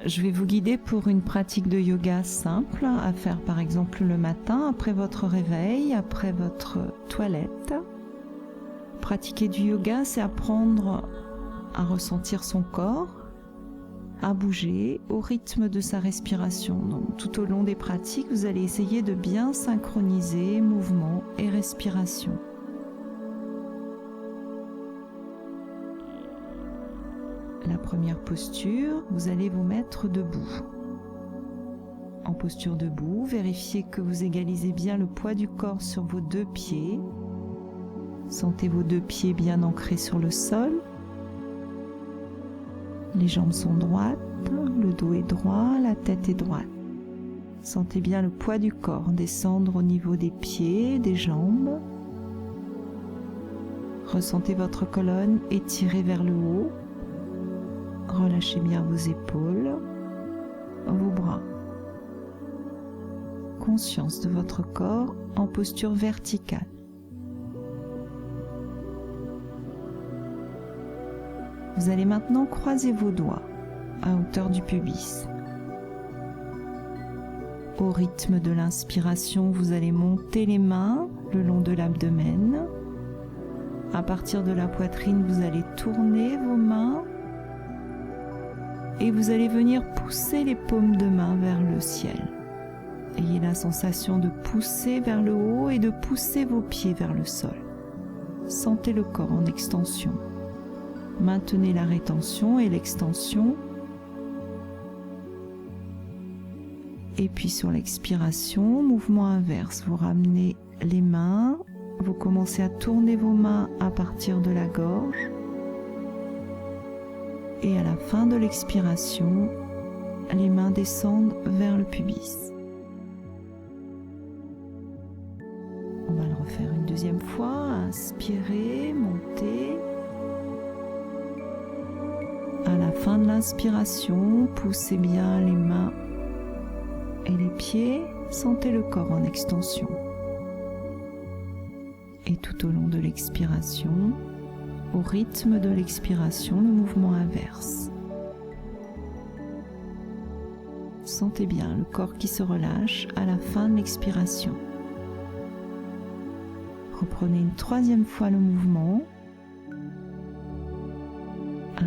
Je vais vous guider pour une pratique de yoga simple à faire par exemple le matin après votre réveil, après votre toilette. Pratiquer du yoga, c'est apprendre à ressentir son corps, à bouger au rythme de sa respiration. Donc, tout au long des pratiques, vous allez essayer de bien synchroniser mouvement et respiration. La première posture, vous allez vous mettre debout. En posture debout, vérifiez que vous égalisez bien le poids du corps sur vos deux pieds. Sentez vos deux pieds bien ancrés sur le sol. Les jambes sont droites, le dos est droit, la tête est droite. Sentez bien le poids du corps descendre au niveau des pieds, des jambes. Ressentez votre colonne étirée vers le haut. Relâchez bien vos épaules, vos bras. Conscience de votre corps en posture verticale. Vous allez maintenant croiser vos doigts à hauteur du pubis. Au rythme de l'inspiration, vous allez monter les mains le long de l'abdomen. À partir de la poitrine, vous allez tourner vos mains et vous allez venir pousser les paumes de main vers le ciel. Ayez la sensation de pousser vers le haut et de pousser vos pieds vers le sol. Sentez le corps en extension. Maintenez la rétention et l'extension. Et puis sur l'expiration, mouvement inverse. Vous ramenez les mains, vous commencez à tourner vos mains à partir de la gorge. Et à la fin de l'expiration, les mains descendent vers le pubis. On va le refaire une deuxième fois. Inspirez, montez. À la fin de l'inspiration, poussez bien les mains et les pieds, sentez le corps en extension. Et tout au long de l'expiration, au rythme de l'expiration, le mouvement inverse. Sentez bien le corps qui se relâche à la fin de l'expiration. Reprenez une troisième fois le mouvement.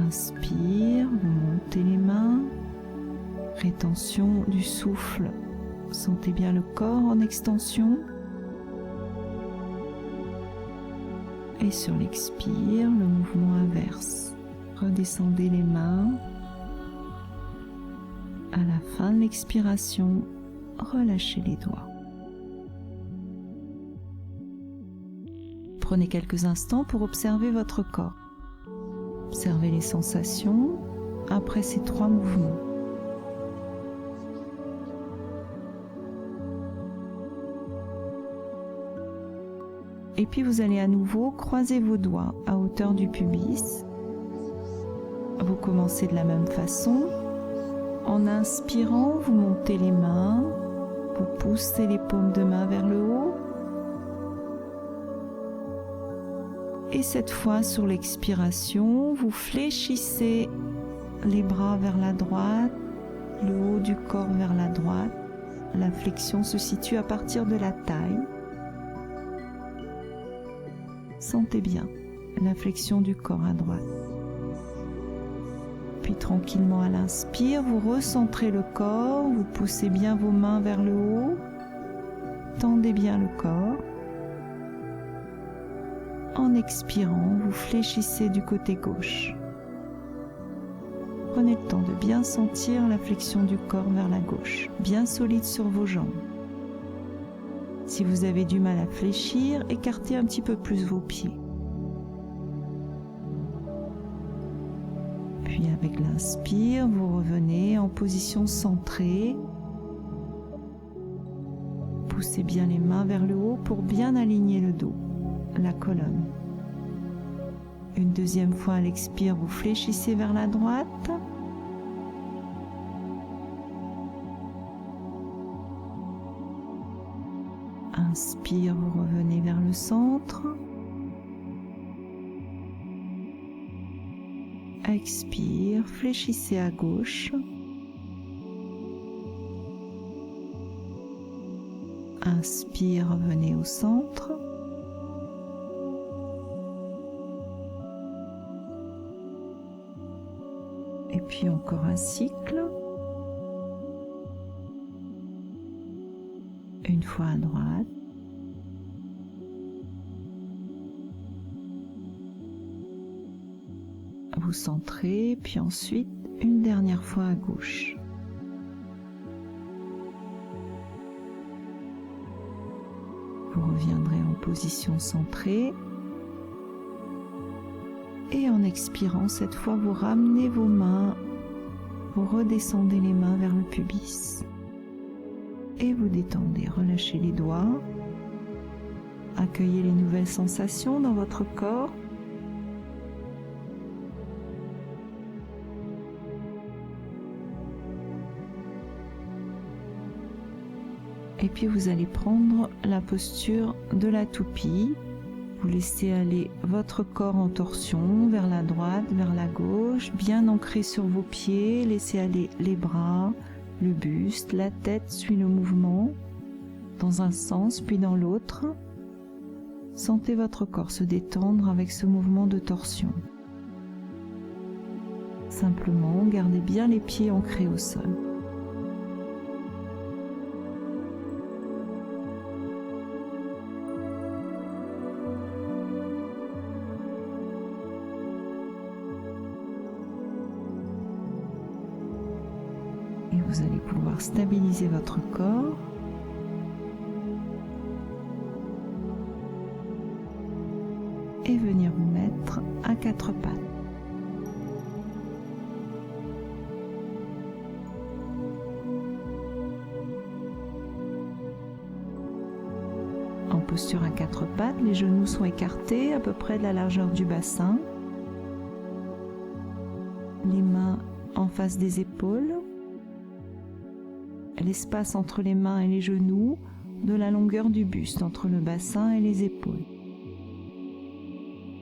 Inspire, vous montez les mains, rétention du souffle, sentez bien le corps en extension. Et sur l'expire, le mouvement inverse. Redescendez les mains. À la fin de l'expiration, relâchez les doigts. Prenez quelques instants pour observer votre corps. Observez les sensations après ces trois mouvements. Et puis vous allez à nouveau croiser vos doigts à hauteur du pubis. Vous commencez de la même façon. En inspirant, vous montez les mains, vous poussez les paumes de main vers le haut. Et cette fois, sur l'expiration, vous fléchissez les bras vers la droite, le haut du corps vers la droite. La flexion se situe à partir de la taille. Sentez bien la flexion du corps à droite. Puis tranquillement à l'inspire, vous recentrez le corps, vous poussez bien vos mains vers le haut, tendez bien le corps. En expirant, vous fléchissez du côté gauche. Prenez le temps de bien sentir la flexion du corps vers la gauche, bien solide sur vos jambes. Si vous avez du mal à fléchir, écartez un petit peu plus vos pieds. Puis avec l'inspire, vous revenez en position centrée. Poussez bien les mains vers le haut pour bien aligner le dos, la colonne. Une deuxième fois à l'expire, vous fléchissez vers la droite. Inspire, vous revenez vers le centre. Expire, fléchissez à gauche. Inspire, revenez au centre. Et puis encore un cycle. Une fois à droite. Vous centrez, puis ensuite une dernière fois à gauche. Vous reviendrez en position centrée. Et en expirant, cette fois, vous ramenez vos mains, vous redescendez les mains vers le pubis. Et vous détendez, relâchez les doigts. Accueillez les nouvelles sensations dans votre corps. Et puis vous allez prendre la posture de la toupie. Vous laissez aller votre corps en torsion vers la droite, vers la gauche, bien ancré sur vos pieds. Laissez aller les bras, le buste, la tête suit le mouvement dans un sens puis dans l'autre. Sentez votre corps se détendre avec ce mouvement de torsion. Simplement, gardez bien les pieds ancrés au sol. Et vous allez pouvoir stabiliser votre corps. Et venir vous mettre à quatre pattes. En posture à quatre pattes, les genoux sont écartés à peu près de la largeur du bassin. Les mains en face des épaules. L'espace entre les mains et les genoux, de la longueur du buste entre le bassin et les épaules.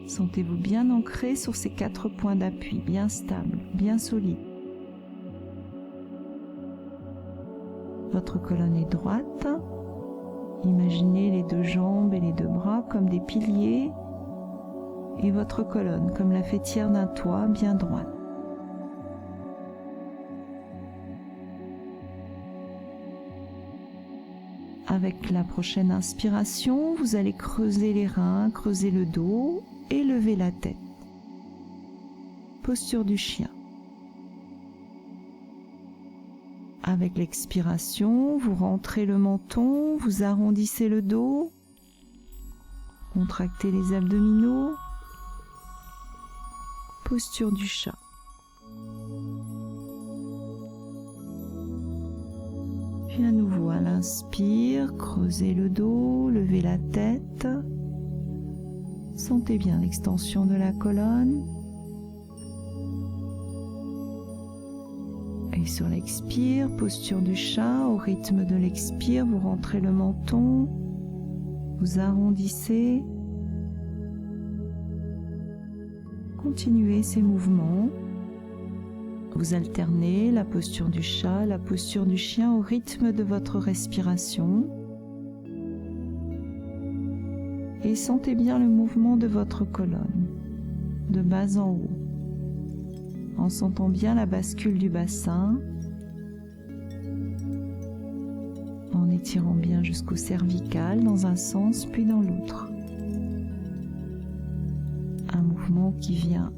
Sentez-vous bien ancré sur ces quatre points d'appui, bien stables, bien solides. Votre colonne est droite. Imaginez les deux jambes et les deux bras comme des piliers et votre colonne comme la faîtière d'un toit bien droite. Avec la prochaine inspiration, vous allez creuser les reins, creuser le dos et lever la tête. Posture du chien. Avec l'expiration, vous rentrez le menton, vous arrondissez le dos, contractez les abdominaux. Posture du chat. Puis à nouveau à l'inspire, creusez le dos, levez la tête. Sentez bien l'extension de la colonne. Et sur l'expire, posture du chat, au rythme de l'expire, vous rentrez le menton, vous arrondissez. Continuez ces mouvements. Vous alternez la posture du chat, la posture du chien au rythme de votre respiration. Et sentez bien le mouvement de votre colonne, de bas en haut, en sentant bien la bascule du bassin, en étirant bien jusqu'au cervical dans un sens puis dans l'autre. Un mouvement qui vient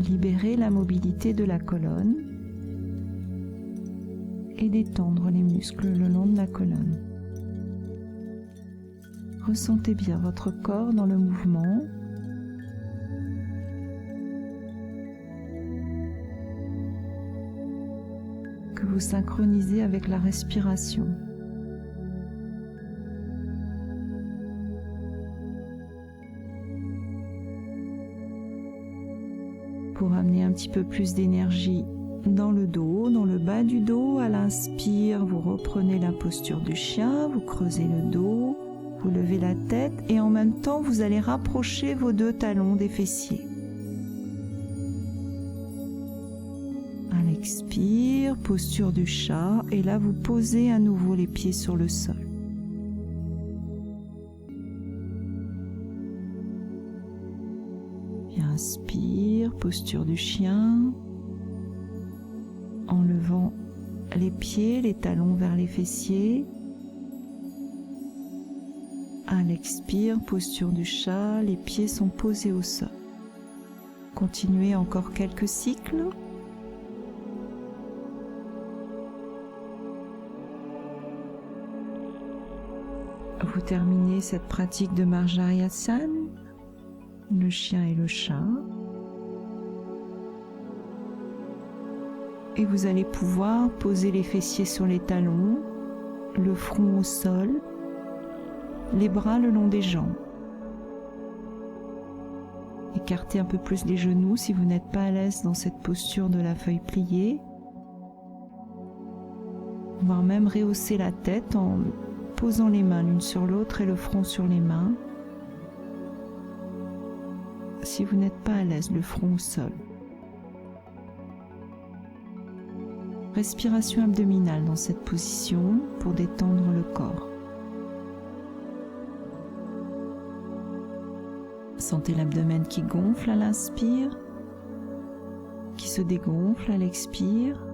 libérer la mobilité de la colonne et détendre les muscles le long de la colonne. Ressentez bien votre corps dans le mouvement. Que vous synchronisez avec la respiration. Pour amener un petit peu plus d'énergie dans le dos, dans le bas du dos, à l'inspire, vous reprenez la posture du chien, vous creusez le dos, vous levez la tête et en même temps vous allez rapprocher vos deux talons des fessiers. À Expire, posture du chat, et là vous posez à nouveau les pieds sur le sol. Puis inspire, posture du chien, en levant les pieds, les talons vers les fessiers. À l'expire, posture du chat, les pieds sont posés au sol. Continuez encore quelques cycles. Vous terminez cette pratique de Marjaryasana, le chien et le chat. Et vous allez pouvoir poser les fessiers sur les talons, le front au sol, les bras le long des jambes. Écartez un peu plus les genoux si vous n'êtes pas à l'aise dans cette posture de la feuille pliée. Voire même rehausser la tête en posant les mains l'une sur l'autre et le front sur les mains. Si vous n'êtes pas à l'aise, le front au sol. Respiration abdominale dans cette position pour détendre le corps. Sentez l'abdomen qui gonfle à l'inspire, qui se dégonfle à l'expire.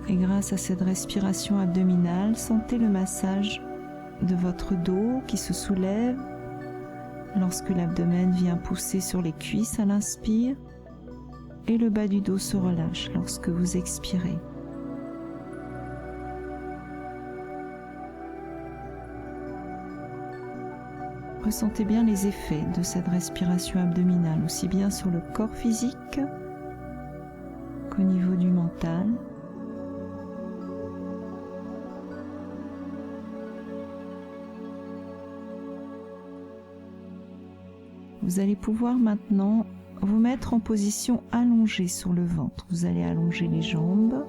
Et grâce à cette respiration abdominale, sentez le massage de votre dos qui se soulève lorsque l'abdomen vient pousser sur les cuisses à l'inspire et le bas du dos se relâche lorsque vous expirez. Ressentez bien les effets de cette respiration abdominale, aussi bien sur le corps physique qu'au niveau du mental. Vous allez pouvoir maintenant vous mettre en position allongée sur le ventre. Vous allez allonger les jambes,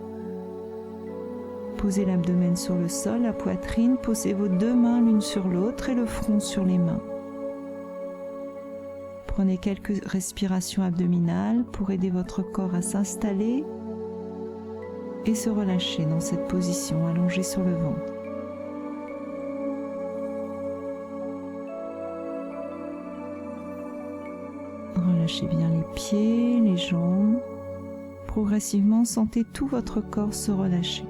posez l'abdomen sur le sol, la poitrine, posez vos deux mains l'une sur l'autre et le front sur les mains. Prenez quelques respirations abdominales pour aider votre corps à s'installer et se relâcher dans cette position allongée sur le ventre. Relâchez bien les pieds, les jambes. Progressivement, sentez tout votre corps se relâcher.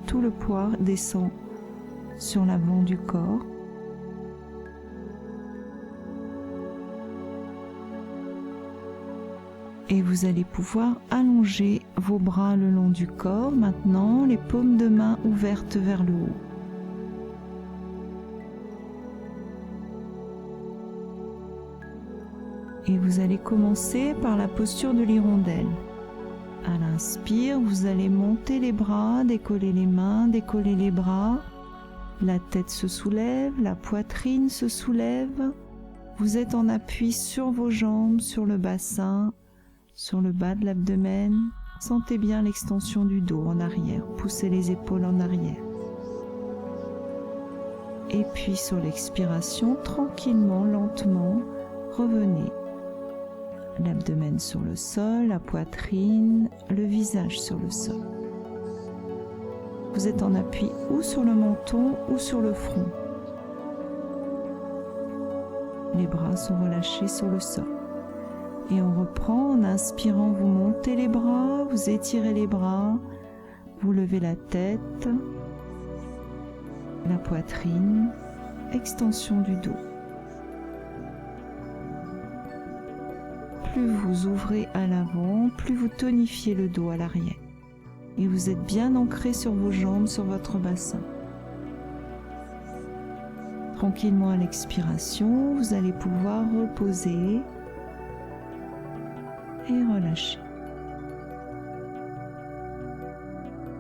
Tout le poids descend sur l'avant du corps. Et vous allez pouvoir allonger vos bras le long du corps. Maintenant, les paumes de main ouvertes vers le haut. Et vous allez commencer par la posture de l'hirondelle. À l'inspire, vous allez monter les bras, décoller les mains, décoller les bras. La tête se soulève, la poitrine se soulève. Vous êtes en appui sur vos jambes, sur le bassin, sur le bas de l'abdomen. Sentez bien l'extension du dos en arrière. Poussez les épaules en arrière. Et puis sur l'expiration, tranquillement, lentement, revenez. L'abdomen sur le sol, la poitrine, le visage sur le sol. Vous êtes en appui ou sur le menton ou sur le front. Les bras sont relâchés sur le sol. Et on reprend en inspirant, vous montez les bras, vous étirez les bras, vous levez la tête, la poitrine, extension du dos. Plus vous ouvrez à l'avant, plus vous tonifiez le dos à l'arrière. Et vous êtes bien ancré sur vos jambes, sur votre bassin. Tranquillement à l'expiration, vous allez pouvoir reposer et relâcher.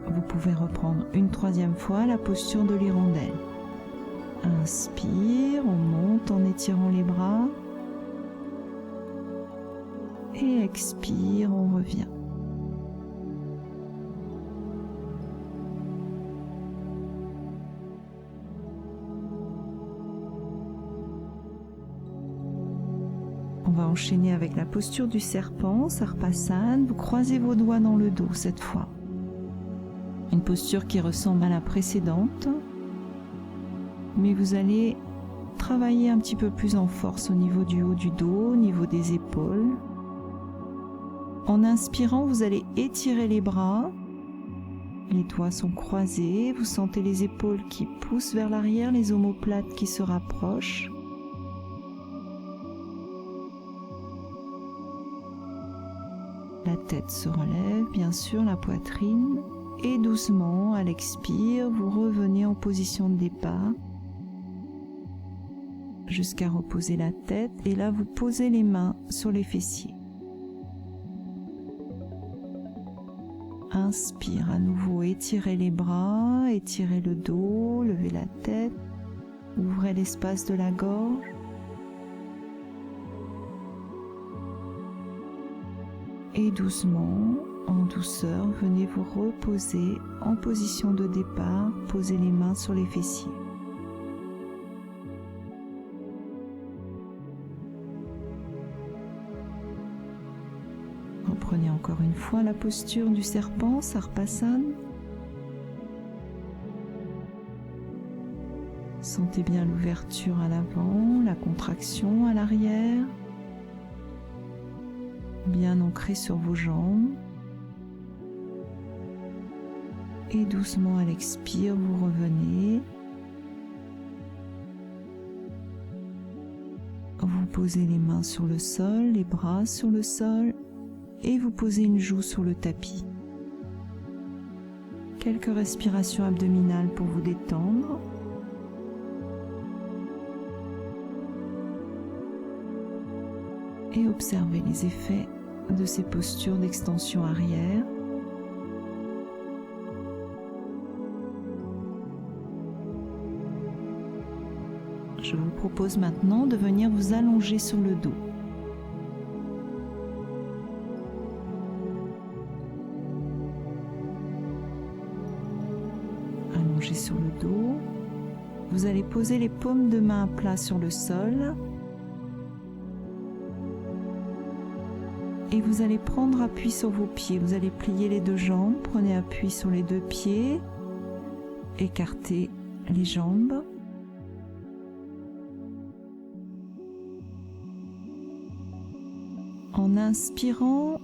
Vous pouvez reprendre une troisième fois la posture de l'hirondelle. Inspire, on monte en étirant les bras. Et expire, on revient. On va enchaîner avec la posture du serpent, Sarpasana. Vous croisez vos doigts dans le dos cette fois. Une posture qui ressemble à la précédente, mais vous allez travailler un petit peu plus en force au niveau du haut du dos, au niveau des épaules. En inspirant, vous allez étirer les bras. Les doigts sont croisés. Vous sentez les épaules qui poussent vers l'arrière, les omoplates qui se rapprochent. La tête se relève, bien sûr, la poitrine. Et doucement, à l'expire, vous revenez en position de départ jusqu'à reposer la tête. Et là, vous posez les mains sur les fessiers. Inspire à nouveau, étirez les bras, étirez le dos, levez la tête, ouvrez l'espace de la gorge. Et doucement, en douceur, venez vous reposer en position de départ, posez les mains sur les fessiers. Reprenez encore une fois la posture du serpent, Sarpasana. Sentez bien l'ouverture à l'avant, la contraction à l'arrière, bien ancré sur vos jambes. Et doucement à l'expire, vous revenez. Vous posez les mains sur le sol, les bras sur le sol. Et vous posez une joue sur le tapis. Quelques respirations abdominales pour vous détendre. Et observez les effets de ces postures d'extension arrière. Je vous propose maintenant de venir vous allonger sur le dos. Allongé sur le dos, vous allez poser les paumes de main à plat sur le sol et vous allez prendre appui sur vos pieds. Vous allez plier les deux jambes, prenez appui sur les deux pieds, écartez les jambes. En inspirant,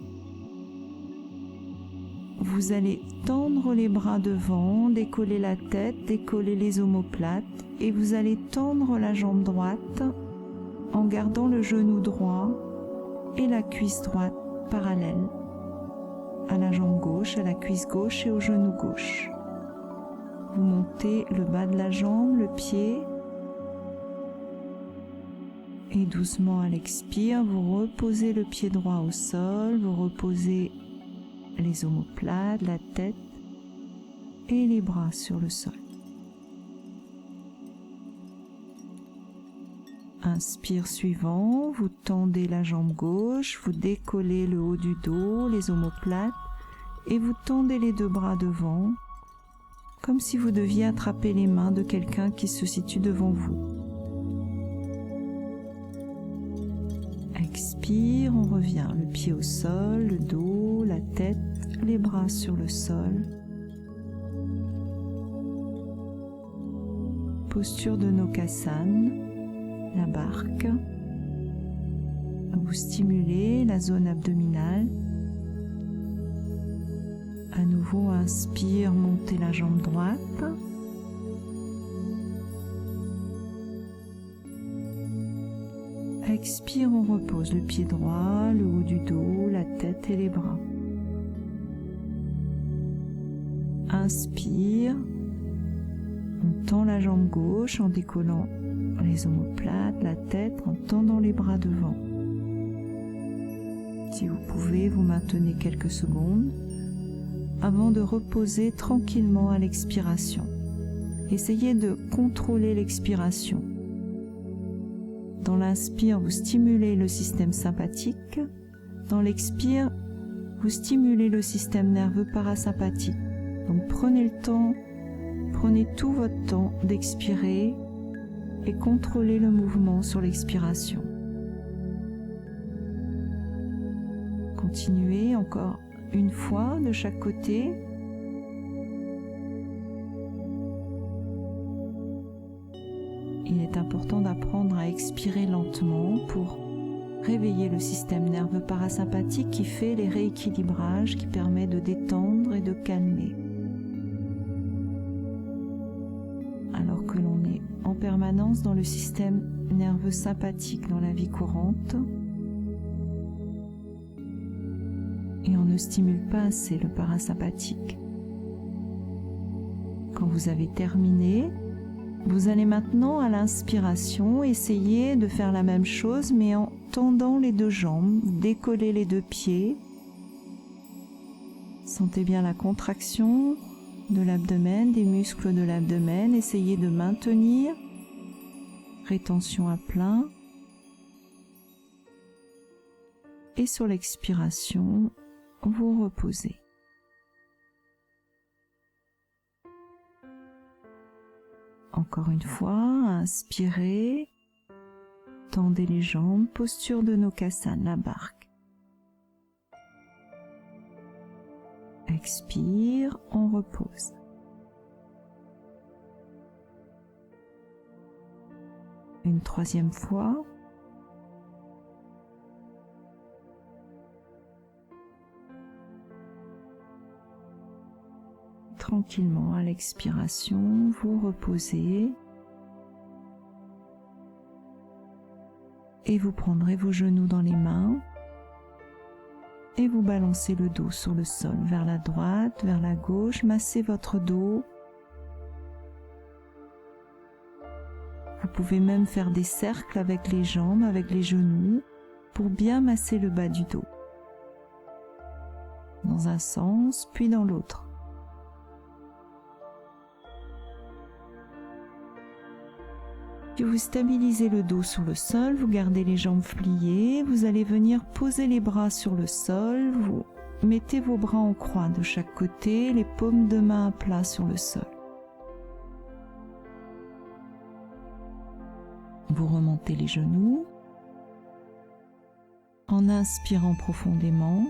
vous allez tendre les bras devant, décoller la tête, décoller les omoplates et vous allez tendre la jambe droite en gardant le genou droit et la cuisse droite parallèle à la jambe gauche, à la cuisse gauche et au genou gauche. Vous montez le bas de la jambe, le pied et doucement à l'expire, vous reposez le pied droit au sol, vous reposez les omoplates, la tête et les bras sur le sol. Inspire suivant, vous tendez la jambe gauche, vous décollez le haut du dos, les omoplates et vous tendez les deux bras devant, comme si vous deviez attraper les mains de quelqu'un qui se situe devant vous. Expire, on revient, le pied au sol, le dos, la tête, les bras sur le sol. Posture de Nokasana, la barque. Vous stimulez la zone abdominale. À nouveau, inspire, montez la jambe droite. Expire, on repose le pied droit, le haut du dos, la tête et les bras. Inspire, on tend la jambe gauche en décollant les omoplates, la tête, en tendant les bras devant. Si vous pouvez, vous maintenez quelques secondes avant de reposer tranquillement à l'expiration. Essayez de contrôler l'expiration. Dans l'inspire, vous stimulez le système sympathique. Dans l'expire, vous stimulez le système nerveux parasympathique. Donc prenez le temps, prenez tout votre temps d'expirer et contrôlez le mouvement sur l'expiration. continuez encore une fois de chaque côté. Il est important d'apprendre à expirer lentement pour réveiller le système nerveux parasympathique qui fait les rééquilibrages, qui permet de détendre et de calmer. Alors que l'on est en permanence dans le système nerveux sympathique dans la vie courante, et on ne stimule pas assez le parasympathique. Quand vous avez terminé, vous allez maintenant à l'inspiration essayer de faire la même chose mais en tendant les deux jambes, décoller les deux pieds. Sentez bien la contraction de l'abdomen, des muscles de l'abdomen. Essayez de maintenir. Rétention à plein. Et sur l'expiration, vous reposez. Encore une fois, inspirez, tendez les jambes, posture de Nokasana, la barque. Expire, on repose. Une troisième fois. Tranquillement, à l'expiration, vous reposez et vous prendrez vos genoux dans les mains et vous balancez le dos sur le sol, vers la droite, vers la gauche, massez votre dos. Vous pouvez même faire des cercles avec les jambes, avec les genoux, pour bien masser le bas du dos. Dans un sens, puis dans l'autre. Puis vous stabilisez le dos sur le sol, vous gardez les jambes pliées, vous allez venir poser les bras sur le sol, vous mettez vos bras en croix de chaque côté, les paumes de main à plat sur le sol. Vous remontez les genoux en inspirant profondément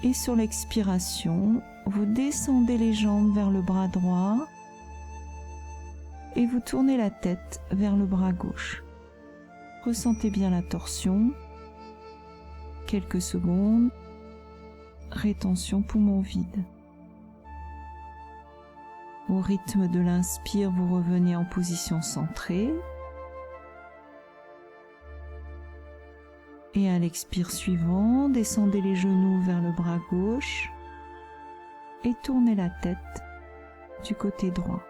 et sur l'expiration, vous descendez les jambes vers le bras droit et vous tournez la tête vers le bras gauche. Ressentez bien la torsion. Quelques secondes. Rétention poumon vide. Au rythme de l'inspire, vous revenez en position centrée. Et à l'expire suivant, descendez les genoux vers le bras gauche et tournez la tête du côté droit.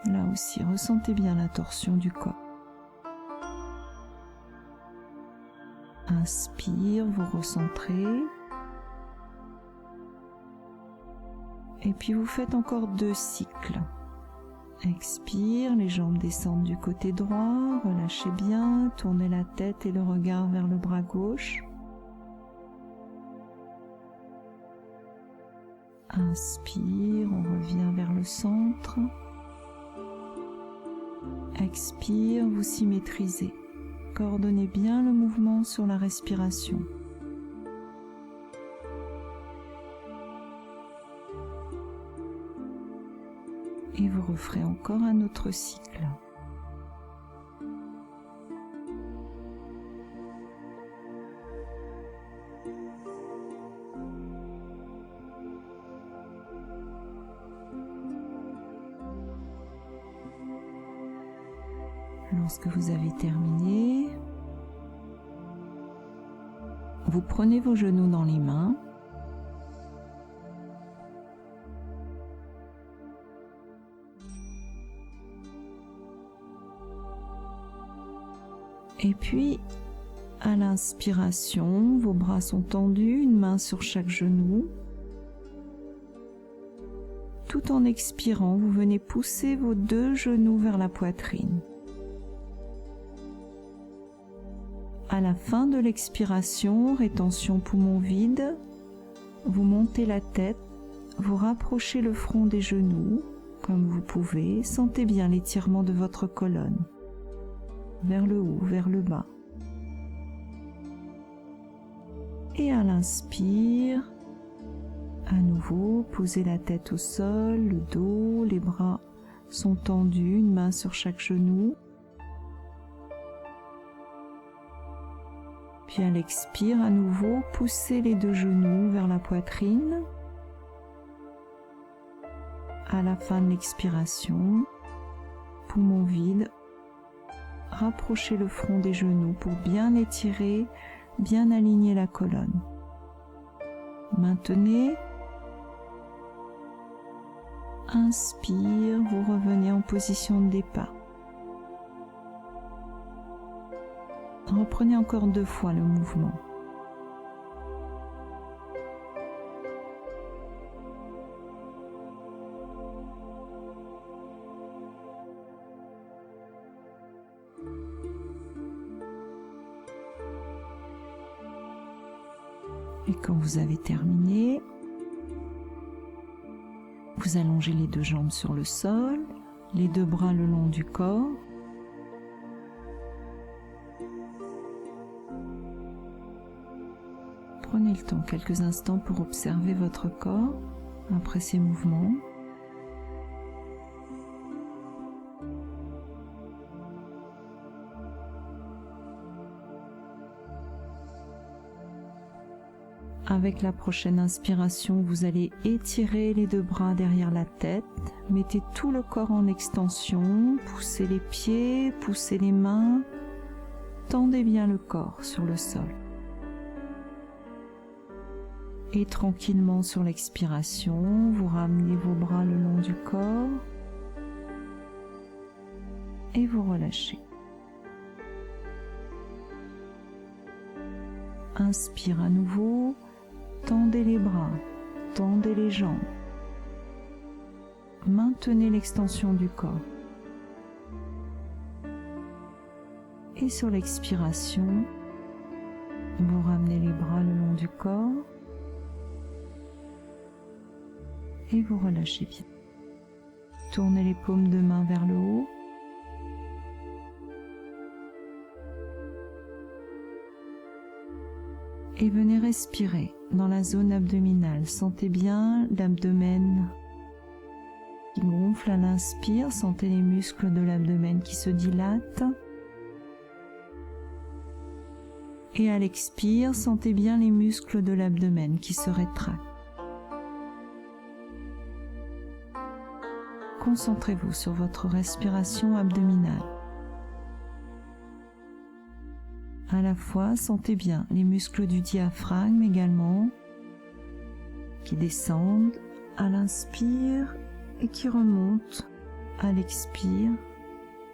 Là aussi, ressentez bien la torsion du corps. Inspire, vous recentrez. Et puis vous faites encore 2 cycles. Expire, les jambes descendent du côté droit, relâchez bien, tournez la tête et le regard vers le bras gauche. Inspire, on revient vers le centre. Expire, vous symétrisez. Coordonnez bien le mouvement sur la respiration. Et vous referez encore un autre cycle. Lorsque vous avez terminé, vous prenez vos genoux dans les mains et puis à l'inspiration, vos bras sont tendus, une main sur chaque genou. Tout en expirant, vous venez pousser vos 2 genoux vers la poitrine. À la fin de l'expiration, rétention poumon vide, vous montez la tête, vous rapprochez le front des genoux, comme vous pouvez, sentez bien l'étirement de votre colonne, vers le haut, vers le bas. Et à l'inspire, à nouveau, posez la tête au sol, le dos, les bras sont tendus, une main sur chaque genou. Puis à l'expire, à nouveau, poussez les deux genoux vers la poitrine. À la fin de l'expiration, poumon vide, rapprochez le front des genoux pour bien étirer, bien aligner la colonne. Maintenez. Inspire, vous revenez en position de départ. Reprenez encore 2 fois le mouvement. Et quand vous avez terminé, vous allongez les 2 jambes sur le sol, les 2 bras le long du corps. Prenez le temps quelques instants pour observer votre corps après ces mouvements. Avec la prochaine inspiration, vous allez étirer les 2 bras derrière la tête. Mettez tout le corps en extension, poussez les pieds, poussez les mains. Tendez bien le corps sur le sol. Et tranquillement sur l'expiration, vous ramenez vos bras le long du corps et vous relâchez. Inspire à nouveau. Tendez les bras, tendez les jambes. Maintenez l'extension du corps. Et sur l'expiration, vous ramenez les bras le long du corps et vous relâchez bien. Tournez les paumes de main vers le haut. Et venez respirer dans la zone abdominale. Sentez bien l'abdomen qui gonfle à l'inspire. Sentez les muscles de l'abdomen qui se dilatent. Et à l'expire, sentez bien les muscles de l'abdomen qui se rétractent. Concentrez-vous sur votre respiration abdominale. À la fois, sentez bien les muscles du diaphragme également qui descendent à l'inspire et qui remontent à l'expire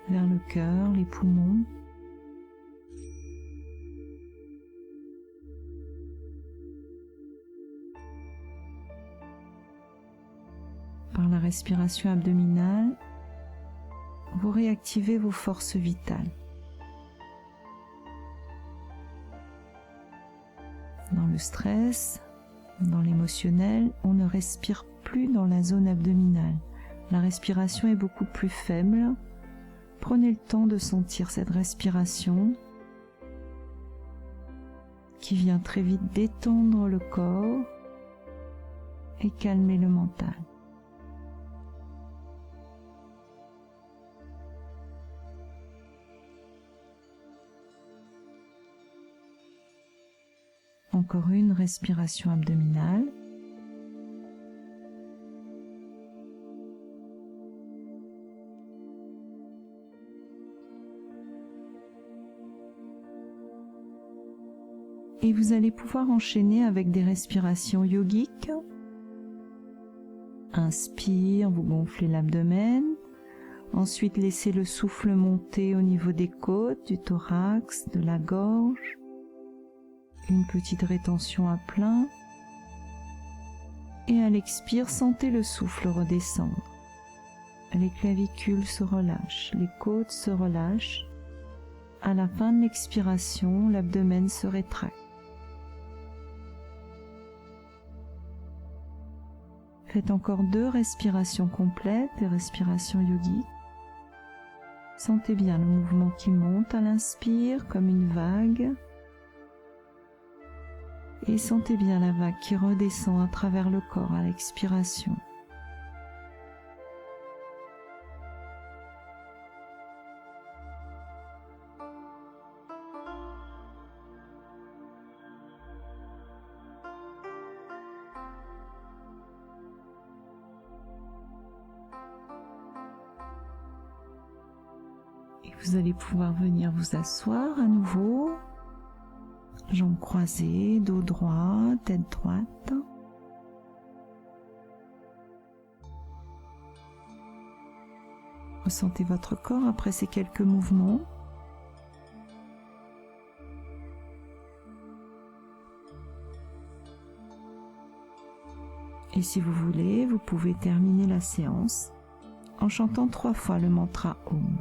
vers le cœur, les poumons. Par la respiration abdominale, vous réactivez vos forces vitales. Dans le stress, dans l'émotionnel, on ne respire plus dans la zone abdominale. La respiration est beaucoup plus faible. Prenez le temps de sentir cette respiration qui vient très vite détendre le corps et calmer le mental. Encore une respiration abdominale. Et vous allez pouvoir enchaîner avec des respirations yogiques. Inspire, vous gonflez l'abdomen. Ensuite, laissez le souffle monter au niveau des côtes, du thorax, de la gorge. Une petite rétention à plein. Et à l'expire, sentez le souffle redescendre. Les clavicules se relâchent, les côtes se relâchent. À la fin de l'expiration, l'abdomen se rétracte. Faites encore 2 respirations complètes, des respirations yogiques. Sentez bien le mouvement qui monte à l'inspire comme une vague. Et sentez bien la vague qui redescend à travers le corps à l'expiration. Et vous allez pouvoir venir vous asseoir à nouveau. Jambes croisées, dos droit, tête droite. Ressentez votre corps après ces quelques mouvements. Et si vous voulez, vous pouvez terminer la séance en chantant 3 fois le mantra Om.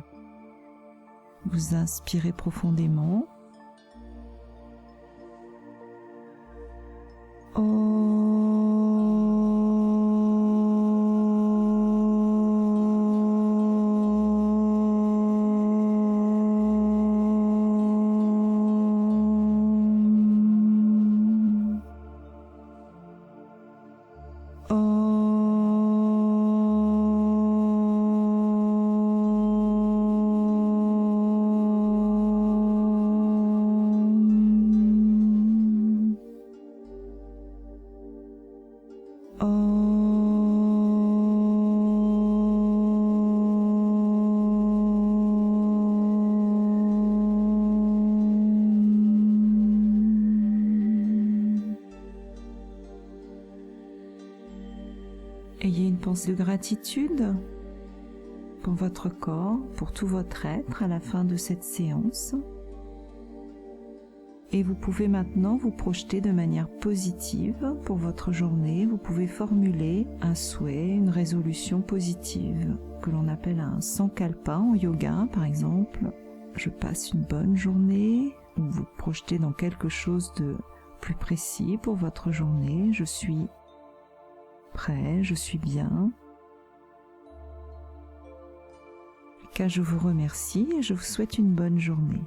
Vous inspirez profondément. Ayez une pensée de gratitude pour votre corps, pour tout votre être à la fin de cette séance. Et vous pouvez maintenant vous projeter de manière positive pour votre journée. Vous pouvez formuler un souhait, une résolution positive que l'on appelle un sankalpa en yoga par exemple. Je passe une bonne journée, ou vous projetez dans quelque chose de plus précis pour votre journée. Je suis prêt, je suis bien. En tout cas, je vous remercie et je vous souhaite une bonne journée.